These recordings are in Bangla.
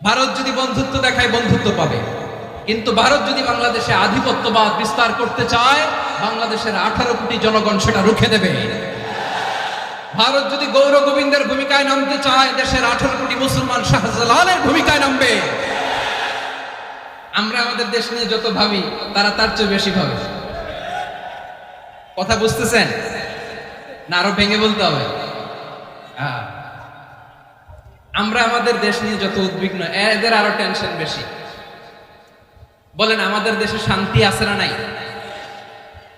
ভারত যদি বন্ধুত্ব দেখায় বন্ধুত্ব পাবে, কিন্তু ভারত যদি বাংলাদেশে আধিপত্যবাদ বিস্তার করতে চায়, বাংলাদেশের 18 কোটি জনগণ সেটা রুখে দেবে। ভারত যদি গৌর গোবিন্দের ভূমিকায় নামতে চায়, দেশের 18 কোটি মুসলমান শাহজালালের ভূমিকায় নামবে। আমরা আমাদের দেশ নিয়ে যত ভাবি, তারা তার চেয়ে বেশি ভাবে। কথা বুঝতেছেন না? আরো ভেঙে বলতে হবে। আমরা আমাদের দেশ নিয়ে যত উদ্বিগ্ন, এদের আরো টেনশন বেশি। বলেন, আমাদের দেশে শান্তি আছে না নাই?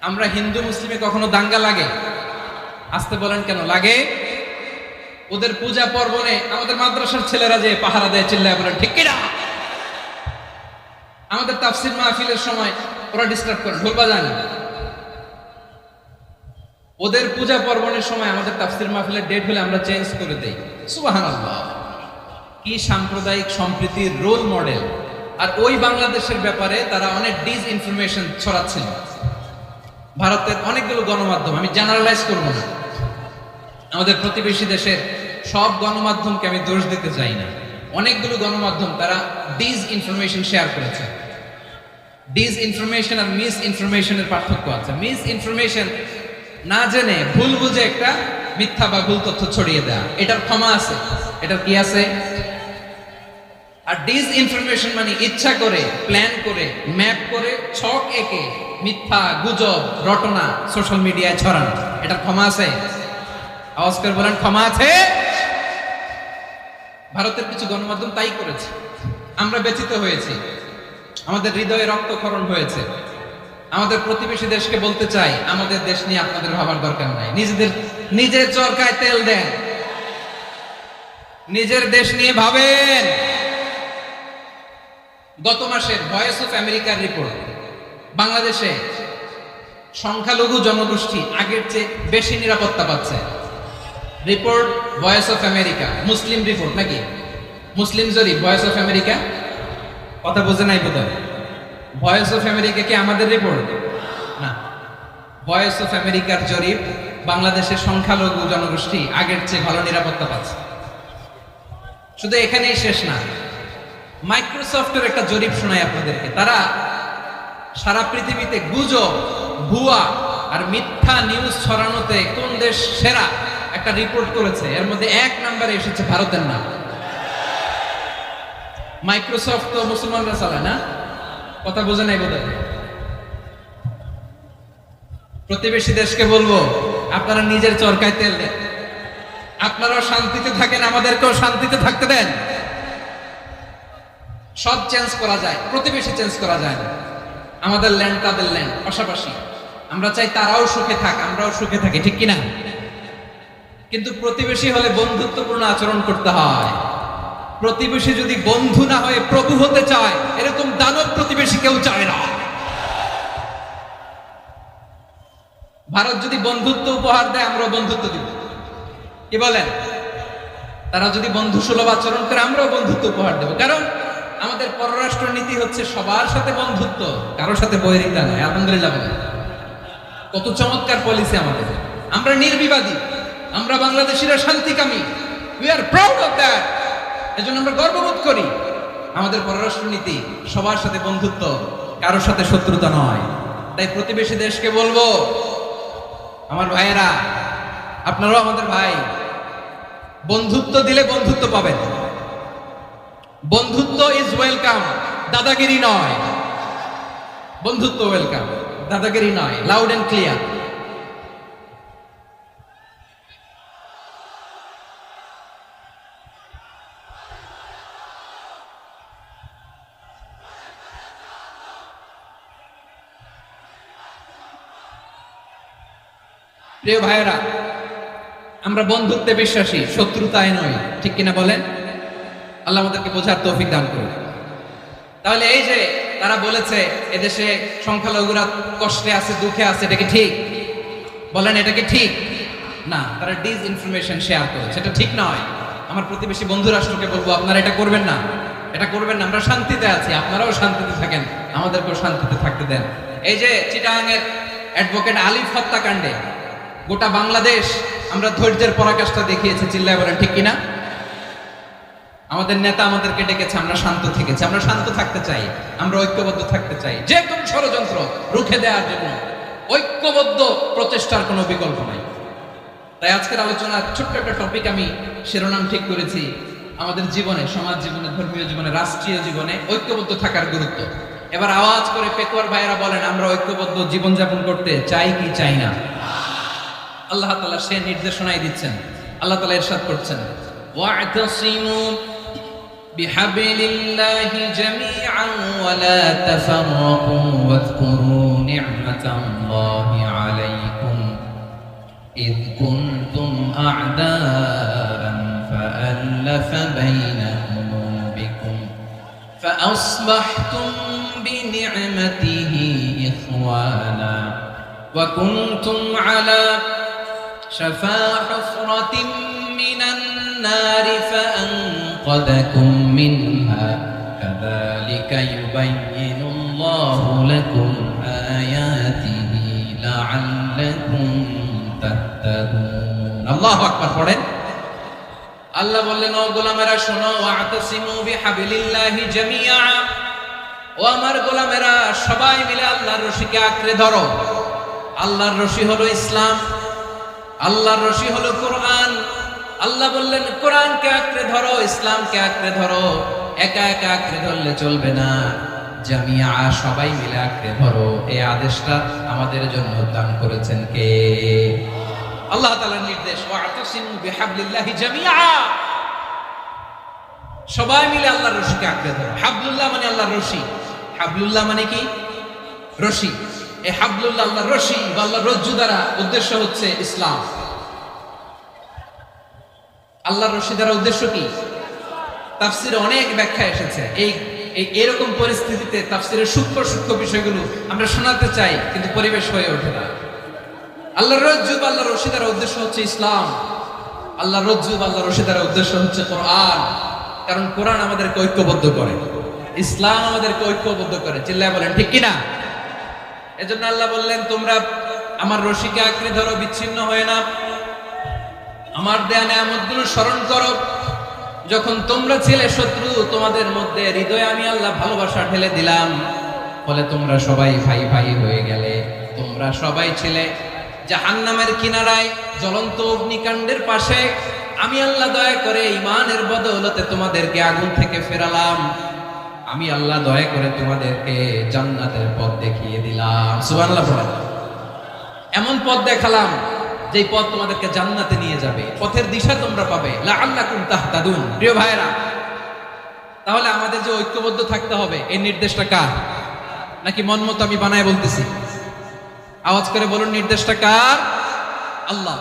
আমরা হিন্দু মুসলিমে কখনো দাঙ্গা লাগে? আসতে বলেন, কেন লাগে? ওদের পূজা পর্বণে আমাদের মাদ্রাসার ছেলেরা যে পাহারা দেয়, চিল্লায় বলেন ঠিক কিনা? আমাদের তাফসীর মাহফিলের সময় ওরা ডিস্টার্ব করে, ঢোল বাজায় না। ওদের পূজা পর্বণের সময় আমাদের তাফসীর মাহফিলের ডেট হলে আমরা চেঞ্জ করে দেই। সুবহানাল্লাহ! কি সাম্প্রদায়িক সম্প্রীতির রোল মডেল! আর ওই বাংলাদেশের ব্যাপারে তারা অনেক ডিসইনফরমেশন ছড়াচ্ছিল। ভারতের অনেকগুলো গণমাধ্যম, আমি জেনারেলাইজ করব না, আমাদের প্রতিবেশী দেশের সব গণমাধ্যমকে আমি দোষ দিতে চাই না। অনেকগুলো গণমাধ্যম তারা ডিসইনফরমেশন শেয়ার করেছে। ডিসইনফরমেশন আর মিস ইনফরমেশনের পার্থক্য আছে। মিস ইনফরমেশন না জেনে ভুল বুঝে একটা মিথ্যা বা ভুল তথ্য ছড়িয়ে দেয়া, এটার ক্ষমা আছে, এটার কি আছে? আর ডিসইনফরমেশন মানে ইচ্ছা করে, প্ল্যান করে, ম্যাপ করে, ছক এঁকে মিথ্যা, গুজব, রটনা সোশ্যাল মিডিয়ায় ছড়ানো, এটার ক্ষমা আছে? আওয়াজ করে বলেন, ক্ষমা আছে? ভারতের কিছু গণমাধ্যম তাই করেছে। আমরা ব্যথিত হয়েছি, আমাদের হৃদয়ে রক্তক্ষরণ হয়েছে। আমাদের প্রতিবেশী দেশকে বলতে চাই, আমাদের দেশ নিয়ে আপনাদের ভাবার দরকার নাই। নিজের চরকায় তেল দেন, নিজের দেশ নিয়ে ভাবেন। গত মাসের ভয়েস অফ আমেরিকার রিপোর্ট, বাংলাদেশে সংখ্যালঘু জনগোষ্ঠী আগের চেয়ে বেশি নিরাপত্তা পাচ্ছে। Report voice of America, Muslim report নাকি? মুসলিম জরিপ, ভয়েস অফ আমেরিকা। কথা বোঝে নাই বোধহয়। ভয়েস অফ আমেরিকা কি আমাদের রিপোর্ট না? ভয়েস অফ আমেরিকার জরিপ, বাংলাদেশের সংখ্যালঘু জনগোষ্ঠী আগের চেয়ে ভালো নিরাপত্তা পাচ্ছে। শুধু এখানেই শেষ না, মাইক্রোসফটের একটা জরিপ শোনায় আপনাদেরকে। তারা সারা পৃথিবীতে গুজব, ভুয়া আর মিথ্যা নিউজ ছড়ানোতে কোন দেশ সেরা একটা রিপোর্ট করেছে। এর মধ্যে 1 নম্বরে এসেছে ভারতের নাম। মাইক্রোসফট তো মুসলমানরা চালায় না? কথা বোঝে নাই বোধহয়। প্রতিবেশী দেশকে বলবো, আপনারা নিজের চরকায় তেল দেন, আপনারাও শান্তিতে থাকেন, আমাদেরকেও শান্তিতে থাকতে দেন। সব চেঞ্জ করা যায়, প্রতিবেশী চেঞ্জ করা যায় না। আমাদের ল্যান্ড তাদের ল্যান্ড, পাশাপাশি। আমরা চাই তারাও সুখে থাক, আমরাও সুখে থাকি, ঠিক কিনা? কিন্তু প্রতিবেশী হলে বন্ধুত্বপূর্ণ আচরণ করতে হয়। প্রতিবেশী যদি বন্ধু না হয়ে প্রভু হতে চায়, এরকম দানব প্রতিবেশী কেউ চায় না। ভারত যদি বন্ধুত্ব উপহার দেয়, আমরাও বন্ধুত্ব দিব। কি বলেন? তারা যদি বন্ধু সুলভ আচরণ করে, আমরাও বন্ধুত্ব উপহার দেব। কারণ আমাদের পররাষ্ট্র নীতি হচ্ছে সবার সাথে বন্ধুত্ব, কারোর সাথে বৈরিতা নয়। আলহামদুলিল্লাহ বলেন, কত চমৎকার পলিসি আমাদের। আমরা নির্বিবাদী, আমরা বাংলাদেশিরা শান্তিকামী। We are proud of that. এজন্য আমরা গর্ববোধ করি। আমাদের পররাষ্ট্র নীতি সবার সাথে বন্ধুত্ব, কারোর সাথে শত্রুতা নয়। তাই প্রতিবেশী দেশকে বলবো, আমার ভাইয়েরা, আপনারাও আমাদের ভাই, বন্ধুত্ব দিলে বন্ধুত্ব পাবেন। বন্ধুত্ব ইজ ওয়েলকাম, দাদাগিরি নয়। বন্ধুত্ব ওয়েলকাম, দাদাগিরি নয়। Loud and clear. প্রিয় ভাইয়েরা, আমরা বন্ধুত্বে বিশ্বাসী, শত্রুতায় নয়, ঠিক কিনা বলেন? আল্লাহ আমাদেরকে বোঝার তৌফিক দান করুন। তাহলে এই যে তারা বলেছে এদেশে সংখ্যালঘুরা কষ্টে আছে, দুঃখে আছে, এটা কি ঠিক? বলেন, এটা কি ঠিক না? তারা ডিসইনফরমেশন শেয়ার করেছে, এটা ঠিক নয়। আমার প্রতিবেশী বন্ধু রাষ্ট্রকে বলবো, আপনারা এটা করবেন না, এটা করবেন না। আমরা শান্তিতে আছি, আপনারাও শান্তিতে থাকেন, আমাদেরকেও শান্তিতে থাকতে দেন। এই যে চিটাগাংয়ের অ্যাডভোকেট আলিফ হত্যাকাণ্ডে গোটা বাংলাদেশ আমরা ধৈর্যের পরাকাষ্ঠা দেখিয়েছে, চিল্লায় বলেন ঠিক কিনা? আমাদের নেতা আমাদেরকে ডেকেছে, আমরা শান্ত থেকেছি। আমরা শান্ত থাকতে চাই, আমরা ঐক্যবদ্ধ থাকতে চাই। যে কোন ষড়যন্ত্র রুখে দেওয়ার জন্য ঐক্যবদ্ধ প্রচেষ্টার কোনো বিকল্প নাই। তাই আজকের আলোচনার ছোট্ট একটা টপিক আমি শিরোনাম ঠিক করেছি, আমাদের জীবনে, সমাজ জীবনে, ধর্মীয় জীবনে, রাষ্ট্রীয় জীবনে ঐক্যবদ্ধ থাকার গুরুত্ব। এবার আওয়াজ করে পেকুয়ার ভাইয়েরা বলেন, আমরা ঐক্যবদ্ধ জীবনযাপন করতে চাই কি চাই না? আল্লাহ তাআলা সে নির্দেশনাই দিচ্ছেন। আল্লাহ তাআলা ইরশাদ করছেন, ওয়া'তাসিমু বিহাবলিল্লাহি জামিআন ওয়া লা তাফাররাকু ওয়াযকুরু নি'মাতাল্লাহি আলাইকুম إذ كنتم أعداء فألف بين قلوبكم فأصبحتم بنعمته إخوانا وكنتم على شفا حفرة من النار فأنقذكم منها كذلك يبين الله لكم آياته لعلكم আল্লাহু আকবার পড়েন। আল্লাহ বললেন, ও গোলামেরা শোনো, ওয়া'তাসিমু বিহাবলিল্লাহি জামিআ, ও আমার গোলামেরা সবাই মিলে আল্লাহর রশিকে আঁকড়ে ধরো। আল্লাহর রশি হলো ইসলাম, আল্লাহর রশি হলো কোরআন। আল্লাহ বললেন কোরআনকে আঁকড়ে ধরো, ইসলামকে আঁকড়ে ধরো। একা একা আঁকড়ে ধরলে চলবে না, জামিআ সবাই মিলে আঁকড়ে ধরো। এই আদেশটা আমাদের জন্য দান করেছেন কে? আল্লাহ তাআলার নির্দেশ, ওয়া'তাসিমু বিহাবলিল্লাহি জামিআ, সবাই মিলে আল্লাহর রশিকে আঁকড়ে ধরো। হাবলুল্লাহ মানে আল্লাহর রশি। হাবলুল্লাহ মানে কি? রশি। এই হাবলুল্লাহ আল্লাহর রশি বা আল্লাহর রজ্জু দ্বারা উদ্দেশ্য হচ্ছে ইসলাম। আল্লাহর রশি দ্বারা উদ্দেশ্য কি? তাফসীরে অনেক ব্যাখ্যা এসেছে। এরকম পরিস্থিতিতে তাফসীরের সূক্ষ্ম বিষয়গুলো আমরা শোনাতে চাই, কিন্তু পরিবেশ হয়ে ওঠে না। আল্লাহর রজ্জু বা আল্লাহর রশি দ্বারা উদ্দেশ্য হচ্ছে ইসলাম। আল্লাহর রজ্জু বা আল্লাহর রশি দ্বারা উদ্দেশ্য হচ্ছে কোরআন। কারণ কোরআন আমাদেরকে ঐক্যবদ্ধ করে, ইসলাম আমাদেরকে ঐক্যবদ্ধ করে। চিল্লায় বলেন ঠিক কিনা? এজন্য আল্লাহ বললেন, তোমরা আমার রশিকে আঁকড়ে ধরো, বিচ্ছিন্ন হয়ে না। আমার দেয়া নেয়ামতগুলো স্মরণ করো। যখন তোমরা ছিলে শত্রু, তোমাদের মধ্যে হৃদয়ে আমি আল্লাহ ভালোবাসা ঢেলে দিলাম, ফলে তোমরা সবাই ভাই ভাই হয়ে গেলে। তোমরা সবাই ছিলে জাহান্নামের কিনারায়, জ্বলন্ত অগ্নিকাণ্ডের পাশে। আমি আল্লাহ দয়া করে ঈমানের বদৌলতে তোমাদেরকে আগুন থেকে ফেরালাম। আমি আল্লাহ দয়া করে তোমাদেরকে জান্নাতের পথ দেখিয়ে দিলাম। সুবহানাল্লাহ বলেন। এমন পথ দেখালাম যেই পথ তোমাদেরকে জান্নাতে নিয়ে যাবে, পথের দিশা তোমরা পাবে। লাআল্লাকুম তাহতাদুন। প্রিয় ভাইরা, তাহলে আমাদের যে ঐক্যবদ্ধ থাকতে হবে, এই নির্দেশটা কার? নাকি মন মতো আমি বানায় বলতেছি? আওয়াজ করে বলুন, নির্দেশটা কার? আল্লাহ।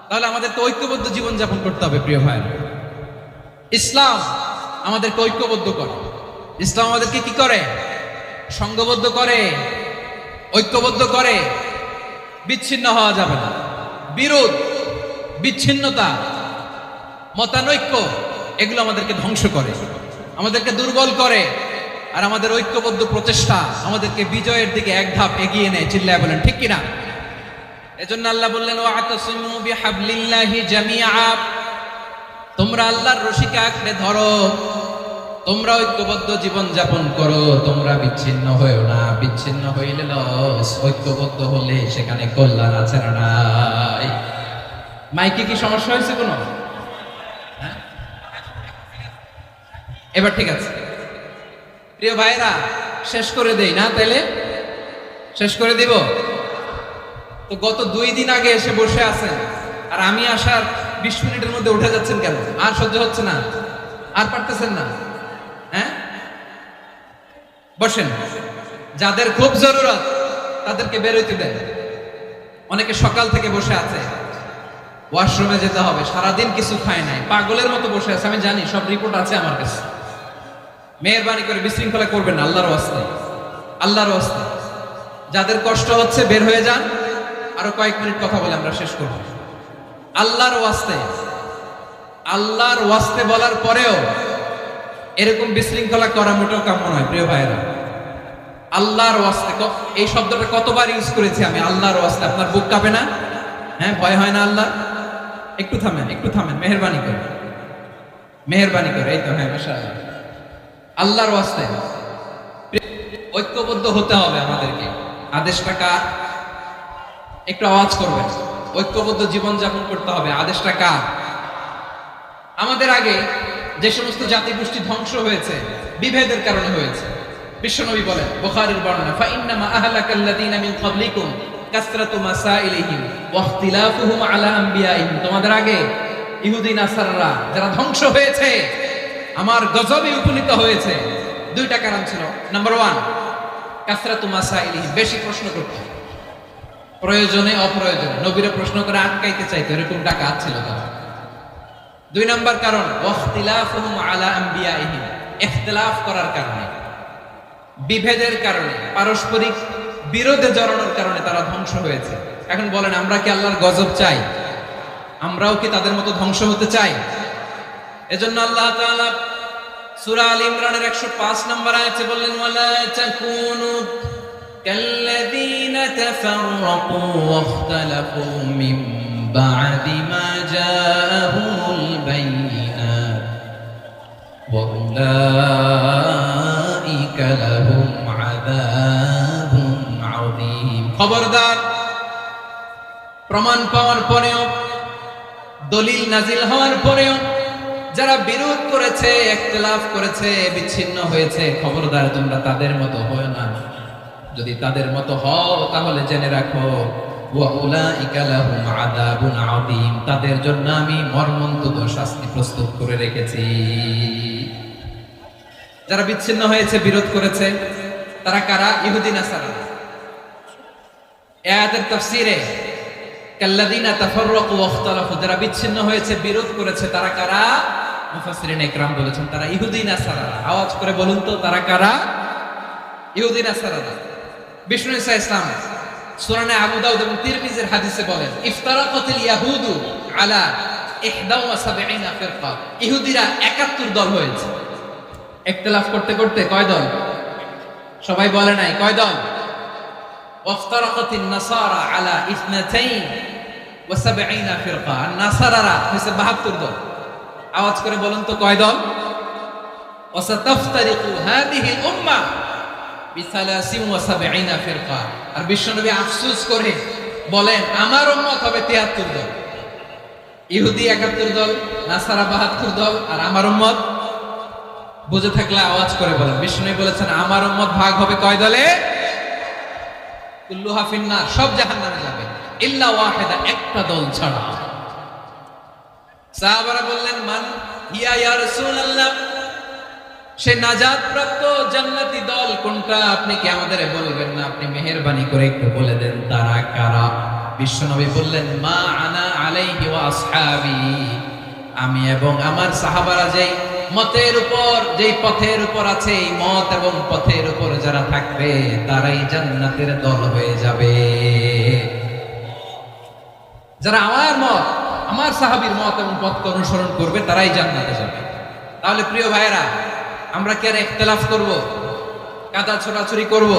তাহলে আমাদেরকে ঐক্যবদ্ধ জীবন যাপন করতে হবে। প্রিয় ভাইরা, ইসলাম আমাদেরকে ঐক্যবদ্ধ করে। ইসলাম আমাদেরকে কি করে? সংঘবদ্ধ করে, ঐক্যবদ্ধ করে। বিচ্ছিন্ন হওয়া যাবে না। বিরোধ, বিচ্ছিন্নতা, মতানৈক্য, এগুলো আমাদেরকে ধ্বংস করে, আমাদেরকে দুর্বল করে। আর আমাদের ঐক্যবদ্ধ প্রচেষ্টা আমাদেরকে বিজয়ের দিকে এক ধাপ এগিয়ে নেয়। চিল্লায় বলেন ঠিক কিনা? এজন্য আল্লাহ বললেন, ওয়া'তাসিমু বিহাবলিল্লাহি জামিআ, তোমরা আল্লাহর রশিকে আঁকড়ে ধরো, তোমরা ঐক্যবদ্ধ জীবন যাপন করো, তোমরা বিচ্ছিন্ন হয়েও না। বিচ্ছিন্ন হইলে লস, ঐক্যবদ্ধ হলে সেখানে কল্যাণ আছে না নাই? মাইকে কি সমস্যা হয়েছে কোনো? এবার ঠিক আছে। প্রিয় ভাইরা, শেষ করে দেই না? তাইলে শেষ করে দিব তো। গত 2 দিন আগে এসে বসে আছেন, আর আমি আসার 20 মিনিটের মধ্যে উঠে যাচ্ছেন কেন? আর সহ্য হচ্ছে না? আর পারতেছেন না? হ্যাঁ, বসেন। যাদের খুব জরুরত তাদেরকে বের হইতে দেন। অনেকে সকাল থেকে বসে আছে, ওয়াশরুমে যেতে হবে, সারাদিন কিছু খায় নাই, পাগলের মতো বসে আছে। আমি জানি, সব রিপোর্ট আছে আমার কাছে। মেহেরবানি করে বিশৃঙ্খলা করবেন না, আল্লাহর ওয়াস্তে, আল্লাহর ওয়াস্তে। যাদের কষ্ট হচ্ছে বের হয়ে যান। আরো কয়েক মিনিট কথা বলে আমরা শেষ করব। আল্লাহর ওয়াস্তে, আল্লাহর ওয়াস্তে বলার পরেও এরকম বিশৃঙ্খলা করা মোটেও কাম্য নয়। প্রিয় ভাইরা, আল্লাহর ওয়াস্তে, এই শব্দটা কতবার ইউজ করেছি আমি, আল্লাহর ওয়াস্তে। আপনার বুক কাঁপে না? হ্যাঁ, ভয় হয় না আল্লাহ? একটু থামেন, একটু থামেন, মেহেরবানি করে। মেহেরবানি করে, এই তো, হ্যাঁ, মাশাআল্লাহ। আল্লাহর ওয়াস্তে ঐক্যবদ্ধ হতে হবে আমাদেরকে। আদেশটা কার? একটু আওয়াজ করবেন। ঐক্যবদ্ধ জীবন যাপন করতে হবে, আদেশটা কার? আমাদের আগে যে সমস্ত জাতি গোষ্ঠী ধ্বংস হয়েছে বিভেদের কারণে হয়েছে। বিশ্বনবী বলেন, বুখারীর বর্ণনা, ফাইন্নামা আহলাকাল্লাযীনা মিন ক্বাবলিকুম কাসরাতু মাসাইলিহিম ওয়া ইখতিলাফুহুম আলা আম্বিয়াইহিম। তোমাদের আগে ইহুদি নাসাররা যারা ধ্বংস হয়েছে, আমার গজবে উপনীত হয়েছে, দুইটা কারণ ছিল। নাম্বার 1, কাসরাতু মাসাইলিহিম, বেশি প্রশ্ন করত, প্রয়োজনে অপ্রয়োজনে নবীরা প্রশ্ন করে আটকাইতে চাইতো, এরকম ডাকাত ছিল তারা। 2 নাম্বার কারণ, ওয়াখতিলাফুহুম আলা আম্বিয়াইহিম, ইখতিলাফ করার কারণে, বিভেদের কারণে, পারস্পরিক বিরোধে জড়ানোর কারণে তারা ধ্বংস হয়েছে। এখন বলেন, আমরা কি আল্লাহর গজব চাই? আমরাও কি তাদের মতো ধ্বংস হতে চাই? এজন্য আল্লাহ তাআলা সূরা আল ইমরানের 105 নম্বর আয়াতে বললেন, ওয়ালা তাকুনু কাল্লাযীনা তাফাররাকু ওয়াখতালাফু মিন বা'দি মা জাআহুমুল বাইয়িনাত ওয়া উলাইকা লাহুম আযাবুন আযীম। খবরদার, প্রমাণ পাওয়ার পরেও, দলিল নাজিল হওয়ার পরেও যারা বিরোধ করেছে, ইখতিলাফ করেছে, বিচ্ছিন্ন হয়েছে, খবরদার তোমরা তাদের মতো হয় না। যদি তাদের মতো হও তাহলে জেনে রাখো, ওয়া উলাইকা লাহুম আযাবুন আযীম, তাদের জন্য আমি মর্মন্তুদ শাস্তি প্রস্তুত করে রেখেছি। যারা বিচ্ছিন্ন হয়েছে, বিরোধ করেছে, তারা কারা? ইহুদি নাসারা। আয়াতের তাফসীরে কাল্লাযীনা তাফাররাকু ওয়াখতালাফু, যারা বিচ্ছিন্ন হয়েছে, বিরোধ করেছে, তারা কারা? মুফাসসিরিন ইকরাম বলেছেন তারা ইহুদি নাসারা। আওয়াজ করে বলুন তো, তারা কারা? ইহুদি নাসারা। বিষ্ণু ঈসা ইসলাম সুনানে আবু দাউদ এবং তিরমিজির হাদিসে বলেন, ইফতারাকাতিল ইয়াহুদু আলা 71 ফিরকা, ইহুদিরা 71 দল হয়েছে। ইখতিলাফ করতে করতে কয় দল? সবাই বলে নাই, কয় দল? ওয়াফতারাকাতিন নাসারা আলা 72 ফিরকা, নাসারারা হইছে 72 দল। আওয়াজ করে বলুন তো, কয় দল? ওয়াসাতাফতারিকু হাদিহিল উম্মাহ বি73 ফিরকা। আর বিশ্বনবী আফসোস করে বলেন, আমার উম্মত হবে 73 দল। ইহুদি 71 দল, নাসারা 72 দল, আর আমার উম্মত, বুঝে থাকলে আওয়াজ করে বলেন। বিশ্বনবী বলেছেন, আমার উম্মত ভাগ হবে কয় দলে? কুল্লুহা ফিন্নার, সব জাহান্নামে যাবে, ইল্লা ওয়াহিদা, একটা দল ছাড়া। সাহাবারা বললেন, মান হিয়া ইয়া রাসূলুল্লাহ, সে নাজাত প্রাপ্ত জান্নাতি দল কোনটা? আপনি কি আমাদের বলবেন না? আপনি মেহেরবানি করে একটু বলে দেন তারা কারা। বিশ্বনবী বললেন, মা আনা আলাইহি ওয়া আসহাবি, আমি এবং আমার সাহাবারা যেই মতের উপর, যেই পথের উপর আছে, এই মত এবং পথের উপর যারা থাকবে তারাই জান্নাতের দল হয়ে যাবে। যারা আমার মত, আমার সাহাবীর মত এবং পথকে অনুসরণ করবে তারাই জান্নাতে যাবে। তাহলে প্রিয় ভাইয়েরা, আমরা কি আর ইখতিলাফ করব? কাদা ছোড়াছুরি করব?